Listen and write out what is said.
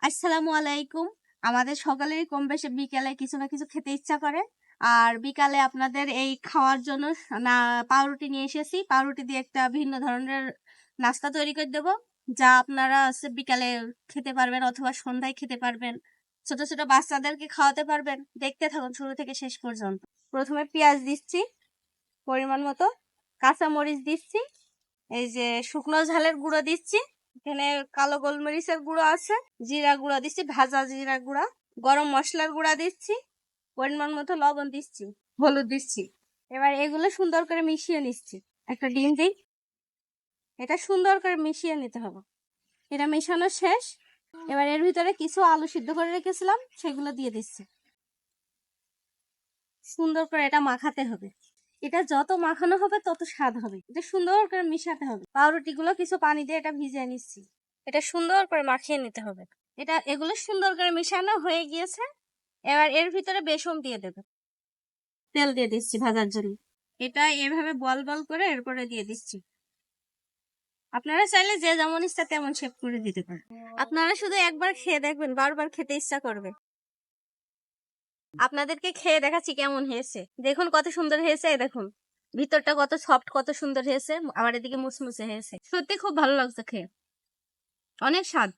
আসসালামু আলাইকুম। আমাদের সকলেরই কম বেশি বিকালে কিছু না কিছু খেতে ইচ্ছা করে। আর বিকালে আপনাদের এই খাওয়ার জন্য না পাউরুটি নিয়ে এসেছি। পাউরুটি দিয়ে একটা ভিন্ন ধরনের নাস্তা তৈরি করে দেব, যা আপনারা বিকালে খেতে পারবেন অথবা সন্ধ্যায় খেতে পারবেন। ছোট ছোট বাচ্চাদেরকে খাওয়াতে পারবেন। দেখতে থাকুন শুরু থেকে শেষ পর্যন্ত। প্রথমে পেঁয়াজ দিচ্ছি পরিমাণ মতো, কাঁচা মরিচ দিচ্ছি, এই যে শুকনো ঝালের গুঁড়ো দিচ্ছি, এখানে কালো গোলমরিচের গুঁড়ো আছে, জিরা গুঁড়া দিচ্ছি, ভাজা জিরা গুঁড়া, গরম মশলার গুঁড়া দিচ্ছি, পরিমাণ মতো লবণ দিচ্ছি, হলুদ দিচ্ছি। এবার এগুলো সুন্দর করে মিশিয়ে নিচ্ছি। একটা ডিম দিই, এটা সুন্দর করে মিশিয়ে নিতে হবে। এটা মেশানো শেষ। এবার এর ভিতরে কিছু আলু সিদ্ধ করে রেখেছিলাম, সেগুলো দিয়ে দিচ্ছি। সুন্দর করে এটা মাখাতে হবে। এটা যত মাখানো হবে তত স্বাদ হবে। এটা সুন্দর করে মিশাতে হবে। পাউরুটি গুলো কিছু পানি দিয়ে এটা ভিজিয়ে নিচ্ছি। এটা সুন্দর করে মাখিয়ে নিতে হবে। এগুলো সুন্দর করে মিশানো হয়ে গিয়েছে। এবার এর ভিতরে বেসন দিয়ে দেবে। তেল দিয়ে দিচ্ছি ভাজার জন্য। এটা এভাবে বল বল করে এরপরে দিয়ে দিচ্ছি। আপনারা চাইলে যে যেমন ইচ্ছা তেমন শেপ করে দিতে পারেন। আপনারা শুধু একবার খেয়ে দেখবেন, বারবার খেতে ইচ্ছা করবে। আপনাদেরকে খেয়ে দেখাচ্ছি কেমন হয়েছে। দেখুন কত সুন্দর হয়েছে। দেখুন ভিতরটা কত সফট, কত সুন্দর হয়েছে। আবার এদিকে মুসমুসে হয়েছে। সত্যি খুব ভালো লাগছে খেয়ে, অনেক স্বাদ।